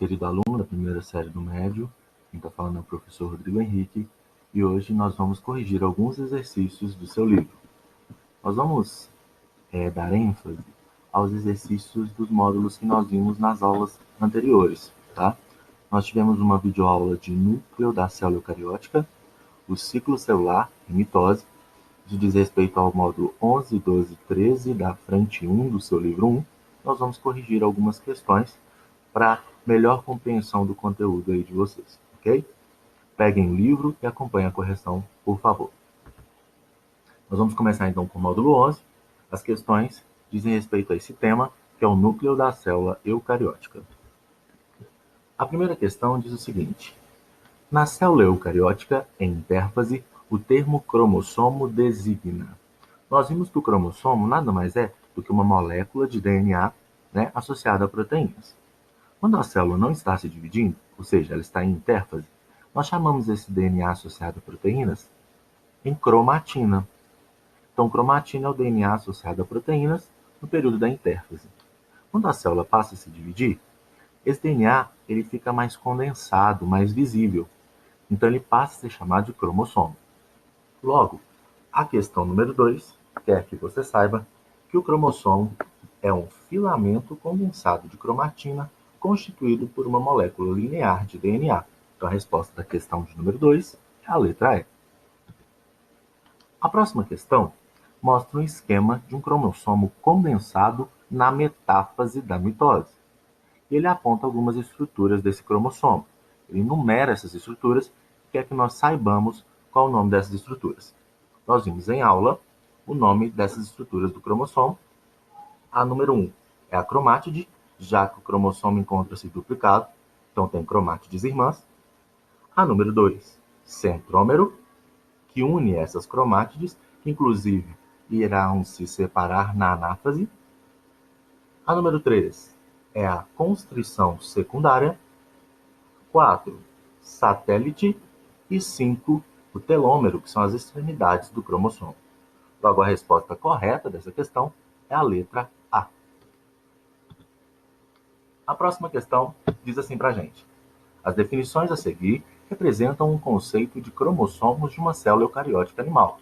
querido aluno da primeira série do médio. Quem está falando é o professor Rodrigo Henrique, e hoje nós vamos corrigir alguns exercícios do seu livro. Nós vamos dar ênfase aos exercícios dos módulos que nós vimos nas aulas anteriores, tá? Nós tivemos uma videoaula de núcleo da célula eucariótica, o ciclo celular e mitose. Isso diz respeito ao módulo 11, 12 e 13 da frente 1 do seu livro 1. Nós vamos corrigir algumas questões para melhor compreensão do conteúdo aí de vocês, ok? Peguem o livro e acompanhem a correção, por favor. Nós vamos começar então com o módulo 11. As questões dizem respeito a esse tema, que é o núcleo da célula eucariótica. A primeira questão diz o seguinte: na célula eucariótica, em intérfase, o termo cromossomo designa. Nós vimos que o cromossomo nada mais é do que uma molécula de DNA, associada a proteínas. Quando a célula não está se dividindo, ou seja, ela está em intérfase, nós chamamos esse DNA associado a proteínas em cromatina. Então, cromatina é o DNA associado a proteínas no período da intérfase. Quando a célula passa a se dividir, esse DNA ele fica mais condensado, mais visível. Então, ele passa a ser chamado de cromossomo. Logo, a questão número 2 quer que você saiba que o cromossomo é um filamento condensado de cromatina constituído por uma molécula linear de DNA. Então, a resposta da questão de número 2 é a letra E. A próxima questão mostra um esquema de um cromossomo condensado na metáfase da mitose. Ele aponta algumas estruturas desse cromossomo. Ele enumera essas estruturas e quer que nós saibamos qual é o nome dessas estruturas. Nós vimos em aula o nome dessas estruturas do cromossomo. A número 1 é a cromátide, já que o cromossomo encontra-se duplicado, então tem cromátides irmãs. A número 2, centrômero, que une essas cromátides, que inclusive irão se separar na anáfase. A número 3 é a constrição secundária. 4, satélite. E 5, o telômero, que são as extremidades do cromossomo. Logo, a resposta correta dessa questão é a letra A. A próxima questão diz assim para a gente: as definições a seguir representam um conceito de cromossomos de uma célula eucariótica animal.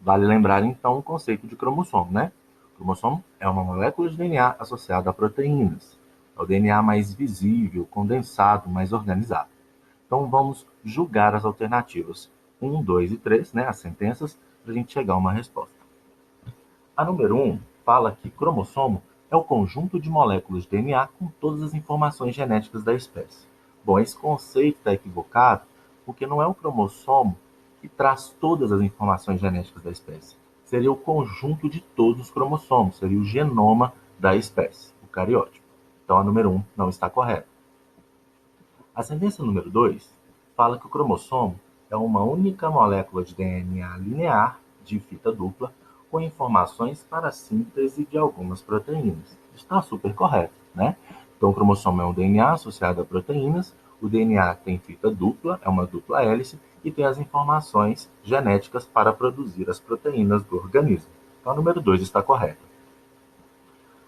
Vale lembrar, então, o conceito de cromossomo, né? O cromossomo é uma molécula de DNA associada a proteínas. É o DNA mais visível, condensado, mais organizado. Então, vamos julgar as alternativas 1, 2 e 3, as sentenças, para a gente chegar a uma resposta. A número 1 fala que cromossomo é o conjunto de moléculas de DNA com todas as informações genéticas da espécie. Bom, esse conceito está equivocado, porque não é o cromossomo que traz todas as informações genéticas da espécie. Seria o conjunto de todos os cromossomos, seria o genoma da espécie, o cariótipo. Então, a número 1 não está correta. A sentença número 2 fala que o cromossomo é uma única molécula de DNA linear de fita dupla com informações para a síntese de algumas proteínas. Está super correto, né? Então, o cromossomo é um DNA associado a proteínas, o DNA tem fita dupla, é uma dupla hélice, e tem as informações genéticas para produzir as proteínas do organismo. Então, a número 2 está correta.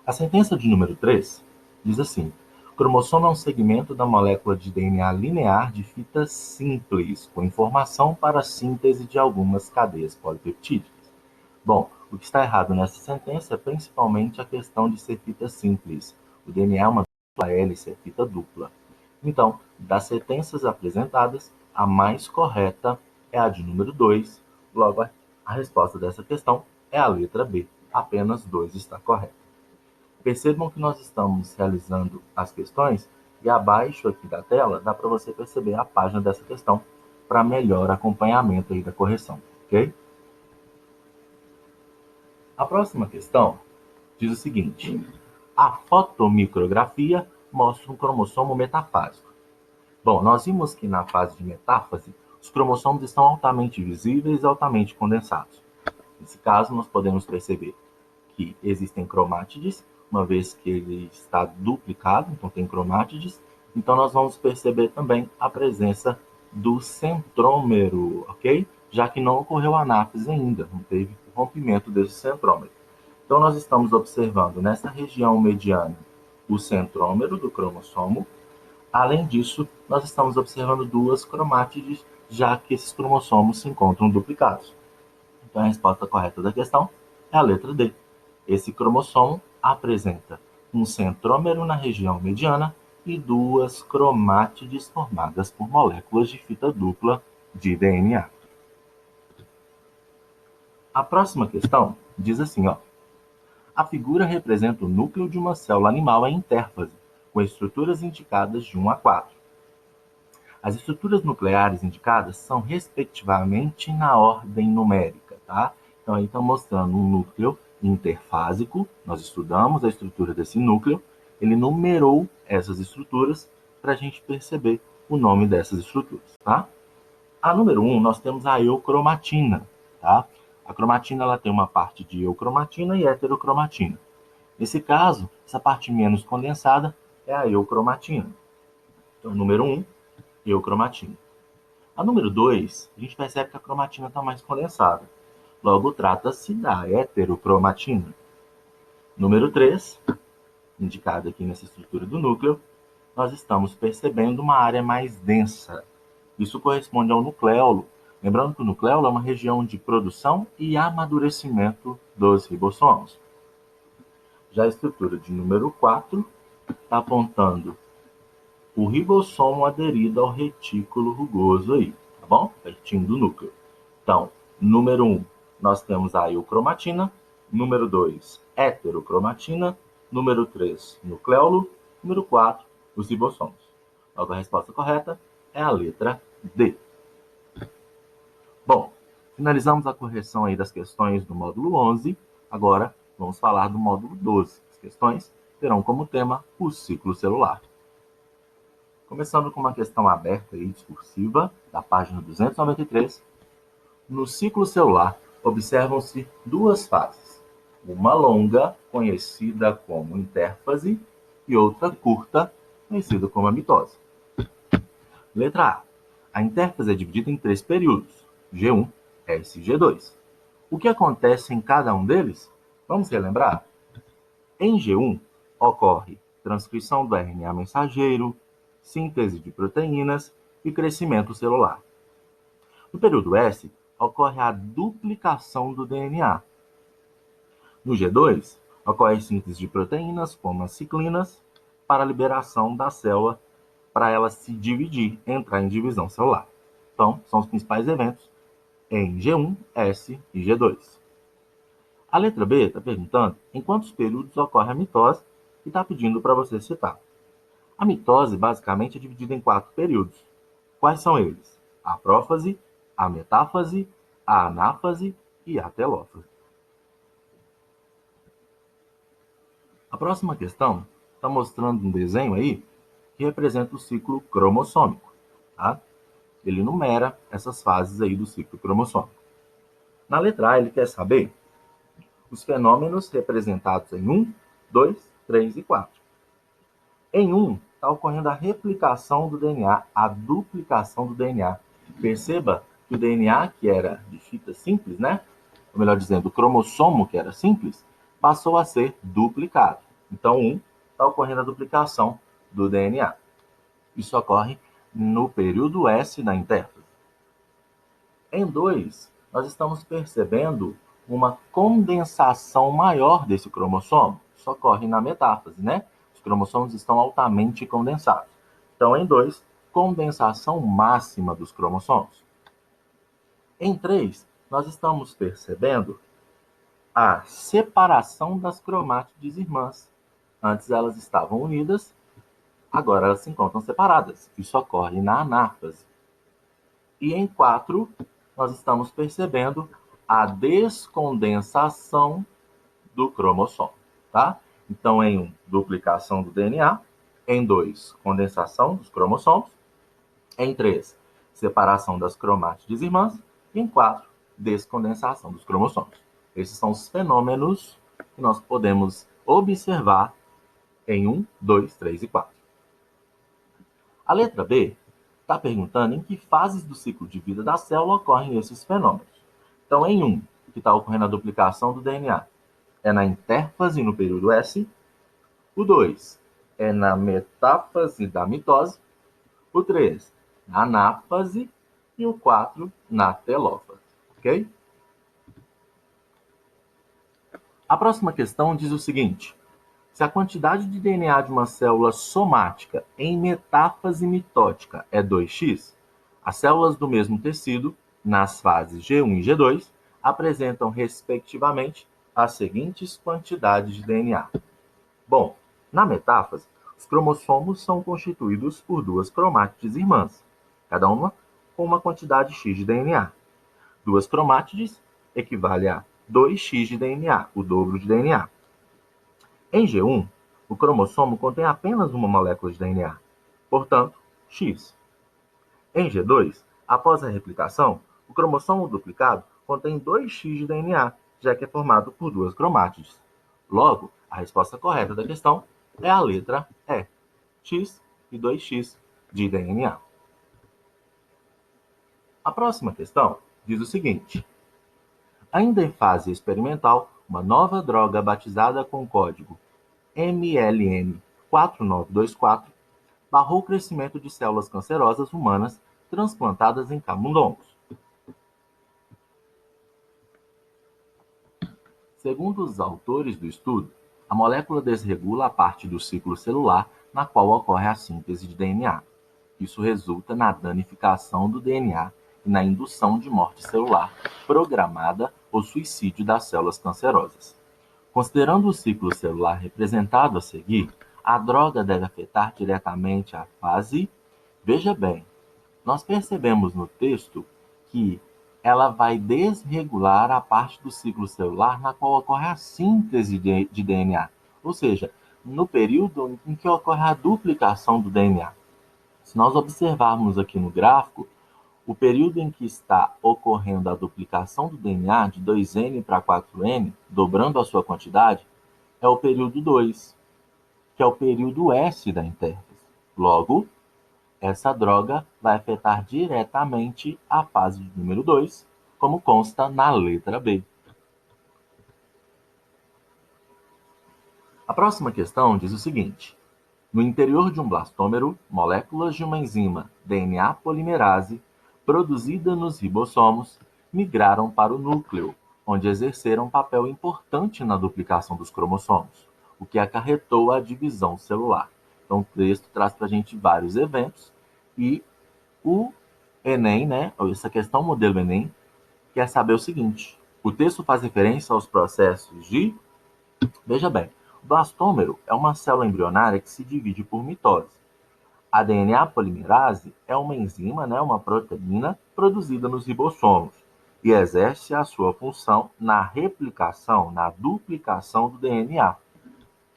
A sentença de número 3 diz assim: o cromossomo é um segmento da molécula de DNA linear de fita simples, com informação para a síntese de algumas cadeias polipeptídicas. Bom, o que está errado nessa sentença é principalmente a questão de ser fita simples. O DNA é uma dupla hélice, é fita dupla. Então, das sentenças apresentadas, a mais correta é a de número 2. Logo, a resposta dessa questão é a letra B. Apenas 2 está correta. Percebam que nós estamos realizando as questões e abaixo aqui da tela dá para você perceber a página dessa questão para melhor acompanhamento aí da correção, ok? A próxima questão diz o seguinte: a fotomicrografia mostra um cromossomo metafásico. Bom, nós vimos que na fase de metáfase, os cromossomos estão altamente visíveis e altamente condensados. Nesse caso, nós podemos perceber que existem cromátides, uma vez que ele está duplicado, então tem cromátides. Então, nós vamos perceber também a presença do centrômero, ok? Já que não ocorreu a anáfise ainda, não teve o rompimento desse centrômero. Então, nós estamos observando nessa região mediana o centrômero do cromossomo. Além disso, nós estamos observando duas cromátides, já que esses cromossomos se encontram duplicados. Então, a resposta correta da questão é a letra D. Esse cromossomo apresenta um centrômero na região mediana e duas cromátides formadas por moléculas de fita dupla de DNA. A próxima questão diz assim, ó. A figura representa o núcleo de uma célula animal em intérfase, com estruturas indicadas de 1 a 4. As estruturas nucleares indicadas são respectivamente na ordem numérica, tá? Então, aí está mostrando um núcleo interfásico, nós estudamos a estrutura desse núcleo, ele numerou essas estruturas para a gente perceber o nome dessas estruturas, tá? A número 1, nós temos a eucromatina, tá? A cromatina ela tem uma parte de eucromatina e heterocromatina. Nesse caso, essa parte menos condensada é a eucromatina. Então, número 1, eucromatina. A número 2, a gente percebe que a cromatina está mais condensada. Logo, trata-se da heterocromatina. Número 3, indicado aqui nessa estrutura do núcleo, nós estamos percebendo uma área mais densa. Isso corresponde ao nucleolo. Lembrando que o nucleolo é uma região de produção e amadurecimento dos ribossomos. Já a estrutura de número 4 está apontando o ribossomo aderido ao retículo rugoso aí, tá bom? Pertinho do núcleo. Então, número 1, nós temos a eucromatina. Número 2, heterocromatina. Número 3, nucleolo. Número 4, os ribossomos. Logo, a resposta correta é a letra D. Bom, finalizamos a correção aí das questões do módulo 11. Agora, vamos falar do módulo 12. As questões terão como tema o ciclo celular. Começando com uma questão aberta e discursiva, da página 293. No ciclo celular, observam-se duas fases. Uma longa, conhecida como intérfase, e outra curta, conhecida como a mitose. Letra A. A intérfase é dividida em 3 períodos, G1, S e G2. O que acontece em cada um deles? Vamos relembrar? Em G1, ocorre transcrição do RNA mensageiro, síntese de proteínas e crescimento celular. No período S, ocorre a duplicação do DNA. No G2, ocorre a síntese de proteínas, como as ciclinas, para a liberação da célula, para ela se dividir, entrar em divisão celular. Então, são os principais eventos em G1, S e G2. A letra B está perguntando em quantos períodos ocorre a mitose e está pedindo para você citar. A mitose, basicamente, é dividida em 4 períodos. Quais são eles? A prófase, a metáfase, a anáfase e a telófase. A próxima questão está mostrando um desenho aí que representa o ciclo cromossômico, tá? Ele numera essas fases aí do ciclo cromossômico. Na letra A, ele quer saber os fenômenos representados em 1, 2, 3 e 4. Em 1, está ocorrendo a replicação do DNA, a duplicação do DNA. Perceba que o DNA, que era de fita simples, né? Ou melhor dizendo, o cromossomo, que era simples, passou a ser duplicado. Então, 1, está ocorrendo a duplicação do DNA. Isso ocorre no período S da intérfase. Em 2, nós estamos percebendo uma condensação maior desse cromossomo. Isso ocorre na metáfase, né? Os cromossomos estão altamente condensados. Então, em 2, condensação máxima dos cromossomos. Em 3, nós estamos percebendo a separação das cromátides irmãs. Antes elas estavam unidas, agora elas se encontram separadas. Isso ocorre na anáfase. E em 4, nós estamos percebendo a descondensação do cromossomo, tá? Então, em 1, duplicação do DNA. Em 2, condensação dos cromossomos. Em 3, separação das cromátides irmãs. E em 4, descondensação dos cromossomos. Esses são os fenômenos que nós podemos observar em 1, 2, 3 e 4. A letra B está perguntando em que fases do ciclo de vida da célula ocorrem esses fenômenos. Então, em 1, que está ocorrendo a duplicação do DNA, é na intérfase no período S. O 2 é na metáfase da mitose, o 3 na anáfase e o 4 na telófase, ok? A próxima questão diz o seguinte: se a quantidade de DNA de uma célula somática em metáfase mitótica é 2x, as células do mesmo tecido, nas fases G1 e G2, apresentam, respectivamente, as seguintes quantidades de DNA. Bom, na metáfase, os cromossomos são constituídos por duas cromátides irmãs, cada uma com uma quantidade x de DNA. Duas cromátides equivale a 2x de DNA, o dobro de DNA. Em G1, o cromossomo contém apenas uma molécula de DNA, portanto, X. Em G2, após a replicação, o cromossomo duplicado contém 2x de DNA, já que é formado por duas cromátides. Logo, a resposta correta da questão é a letra E, X e 2x de DNA. A próxima questão diz o seguinte: ainda em fase experimental, uma nova droga batizada com o código MLN4924 barrou o crescimento de células cancerosas humanas transplantadas em camundongos. Segundo os autores do estudo, a molécula desregula a parte do ciclo celular na qual ocorre a síntese de DNA. Isso resulta na danificação do DNA e na indução de morte celular programada ou suicídio das células cancerosas. Considerando o ciclo celular representado a seguir, a droga deve afetar diretamente a fase. Veja bem, nós percebemos no texto que ela vai desregular a parte do ciclo celular na qual ocorre a síntese de DNA, ou seja, no período em que ocorre a duplicação do DNA. Se nós observarmos aqui no gráfico, o período em que está ocorrendo a duplicação do DNA de 2N para 4N, dobrando a sua quantidade, é o período 2, que é o período S da intérfase. Logo, essa droga vai afetar diretamente a fase de número 2, como consta na letra B. A próxima questão diz o seguinte: no interior de um blastômero, moléculas de uma enzima DNA polimerase produzida nos ribossomos migraram para o núcleo, onde exerceram um papel importante na duplicação dos cromossomos, o que acarretou a divisão celular. Então, o texto traz para a gente vários eventos e o Enem, essa questão modelo Enem, quer saber o seguinte: o texto faz referência aos processos de. Veja bem, o blastômero é uma célula embrionária que se divide por mitose. A DNA polimerase é uma enzima, uma proteína produzida nos ribossomos e exerce a sua função na replicação, na duplicação do DNA.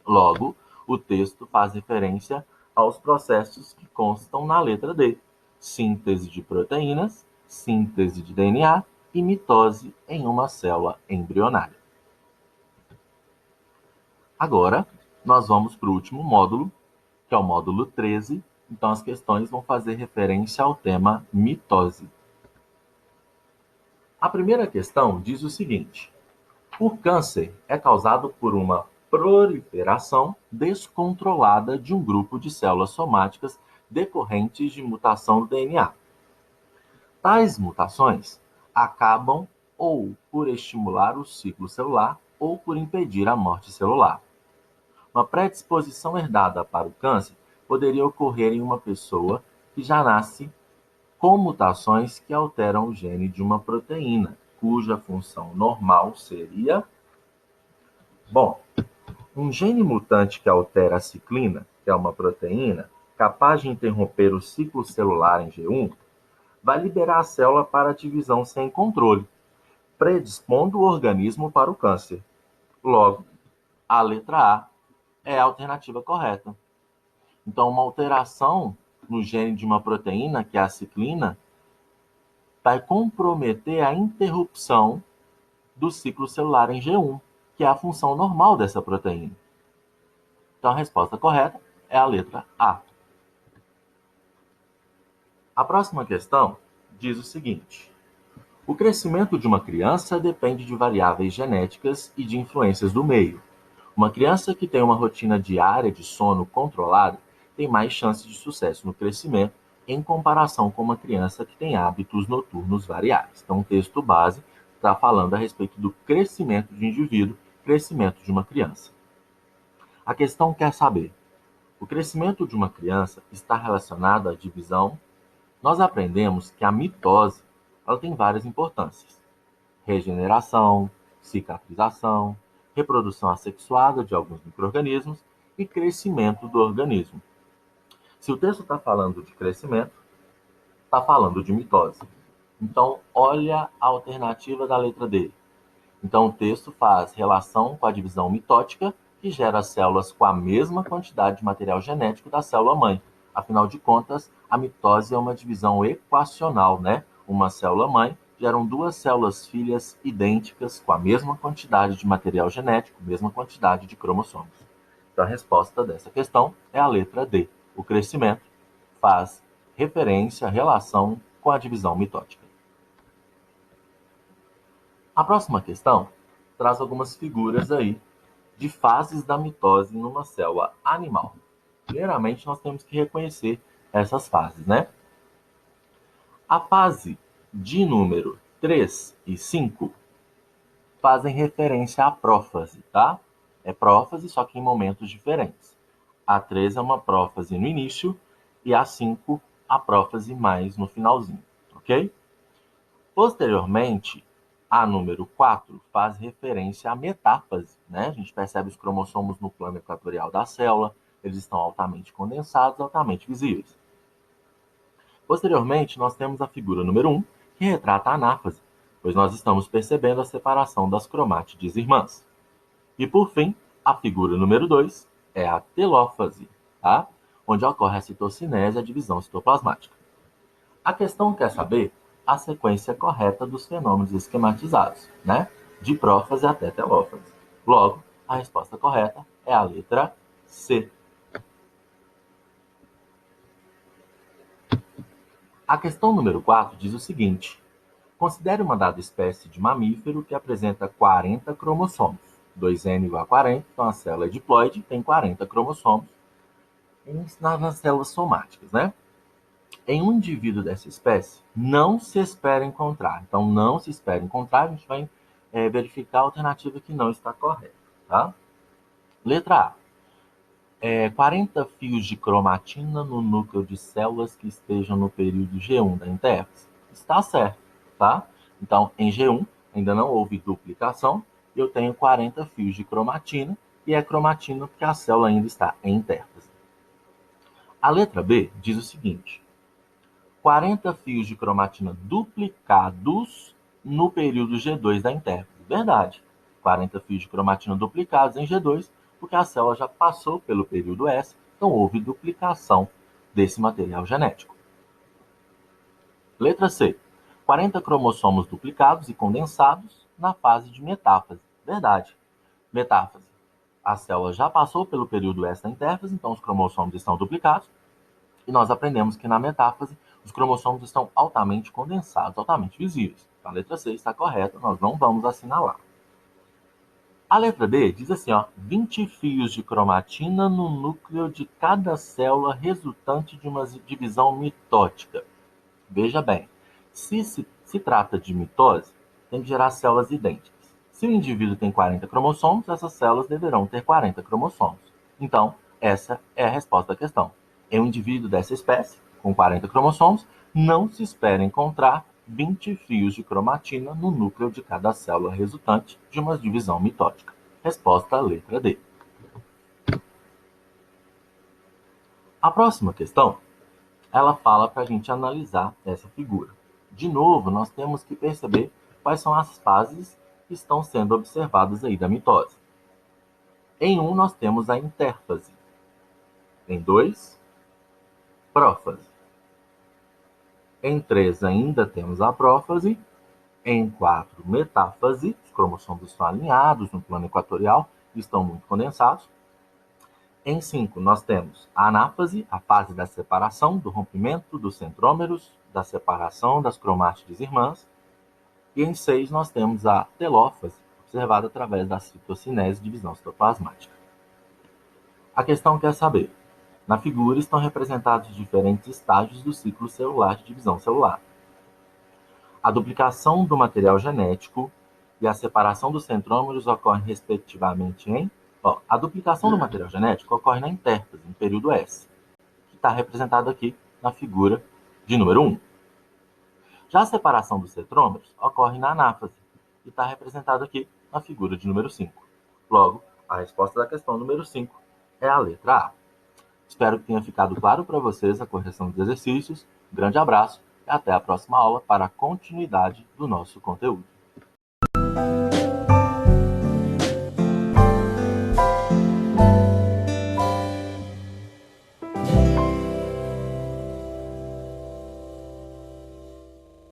Logo, o texto faz referência aos processos que constam na letra D: síntese de proteínas, síntese de DNA e mitose em uma célula embrionária. Agora, nós vamos para o último módulo, que é o módulo 13. Então, as questões vão fazer referência ao tema mitose. A primeira questão diz o seguinte: o câncer é causado por uma proliferação descontrolada de um grupo de células somáticas decorrentes de mutação do DNA. Tais mutações acabam ou por estimular o ciclo celular ou por impedir a morte celular. Uma predisposição herdada para o câncer poderia ocorrer em uma pessoa que já nasce com mutações que alteram o gene de uma proteína, cuja função normal seria. Bom, um gene mutante que altera a ciclina, que é uma proteína, capaz de interromper o ciclo celular em G1, vai liberar a célula para a divisão sem controle, predispondo o organismo para o câncer. Logo, a letra A é a alternativa correta. Então, uma alteração no gene de uma proteína, que é a ciclina, vai comprometer a interrupção do ciclo celular em G1, que é a função normal dessa proteína. Então, a resposta correta é a letra A. A próxima questão diz o seguinte: o crescimento de uma criança depende de variáveis genéticas e de influências do meio. Uma criança que tem uma rotina diária de sono controlada tem mais chances de sucesso no crescimento em comparação com uma criança que tem hábitos noturnos variáveis. Então, o texto base está falando a respeito do crescimento de um indivíduo, crescimento de uma criança. A questão quer saber: o crescimento de uma criança está relacionado à divisão? Nós aprendemos que a mitose ela tem várias importâncias: regeneração, cicatrização, reprodução assexuada de alguns micro-organismos e crescimento do organismo. Se o texto está falando de crescimento, está falando de mitose. Então, olha a alternativa da letra D. Então, o texto faz relação com a divisão mitótica, que gera células com a mesma quantidade de material genético da célula-mãe. Afinal de contas, a mitose é uma divisão equacional, né? Uma célula-mãe geram duas células filhas idênticas com a mesma quantidade de material genético, mesma quantidade de cromossomos. Então, a resposta dessa questão é a letra D. O crescimento faz referência, relação com a divisão mitótica. A próxima questão traz algumas figuras aí de fases da mitose numa célula animal. Primeiramente, nós temos que reconhecer essas fases, né? A fase de número 3 e 5 fazem referência à prófase, tá? É prófase, só que em momentos diferentes. A 3 é uma prófase no início e a 5 a prófase mais no finalzinho, ok? Posteriormente, a número 4 faz referência à metáfase, né? A gente percebe os cromossomos no plano equatorial da célula, eles estão altamente condensados, altamente visíveis. Posteriormente, nós temos a figura número 1, que retrata a anáfase, pois nós estamos percebendo a separação das cromátides irmãs. E por fim, a figura número 2 é a telófase, tá? Onde ocorre a citocinese e a divisão citoplasmática. A questão quer saber a sequência correta dos fenômenos esquematizados, né? De prófase até telófase. Logo, a resposta correta é a letra C. A questão número 4 diz o seguinte: considere uma dada espécie de mamífero que apresenta 40 cromossomos. 2N igual a 40, então a célula diploide tem 40 cromossomos nas células somáticas, né? Em um indivíduo dessa espécie, não se espera encontrar. Então, não se espera encontrar, a gente vai verificar a alternativa que não está correta, tá? Letra A. 40 fios de cromatina no núcleo de células que estejam no período G1 da intérfase. Está certo, tá? Então, em G1, ainda não houve duplicação, eu tenho 40 fios de cromatina, e é cromatina porque a célula ainda está em intérfase. A letra B diz o seguinte: 40 fios de cromatina duplicados no período G2 da intérfase. Verdade. 40 fios de cromatina duplicados em G2, porque a célula já passou pelo período S, então houve duplicação desse material genético. Letra C. 40 cromossomos duplicados e condensados na fase de metáfase. Verdade. Metáfase. A célula já passou pelo período S da intérfase, então os cromossomos estão duplicados. E nós aprendemos que na metáfase os cromossomos estão altamente condensados, altamente visíveis. Então, a letra C está correta, nós não vamos assinalar. A letra D diz assim, 20 fios de cromatina no núcleo de cada célula resultante de uma divisão mitótica. Veja bem, se trata de mitose, tem que gerar células idênticas. Se o indivíduo tem 40 cromossomos, essas células deverão ter 40 cromossomos. Então, essa é a resposta da questão. Em um indivíduo dessa espécie, com 40 cromossomos, não se espera encontrar 20 fios de cromatina no núcleo de cada célula resultante de uma divisão mitótica. Resposta letra D. A próxima questão, ela fala para a gente analisar essa figura. De novo, nós temos que perceber quais são as fases que estão sendo observadas aí da mitose. Em 1, nós temos a intérfase. Em 2, prófase. Em 3, ainda temos a prófase. Em 4, metáfase. Os cromossomos estão alinhados no plano equatorial e estão muito condensados. Em 5, nós temos a anáfase, a fase da separação, do rompimento dos centrômeros, da separação das cromátides irmãs. E em 6, nós temos a telófase, observada através da citocinese e divisão citoplasmática. A questão quer saber: na figura estão representados diferentes estágios do ciclo celular de divisão celular. A duplicação do material genético e a separação dos centrômeros ocorrem respectivamente em... a duplicação do material genético ocorre na intérfase, no período S, que está representado aqui na figura de número 1. Já a separação dos centrômeros ocorre na anáfase, que está representado aqui na figura de número 5. Logo, a resposta da questão número 5 é a letra A. Espero que tenha ficado claro para vocês a correção dos exercícios. Um grande abraço e até a próxima aula para a continuidade do nosso conteúdo.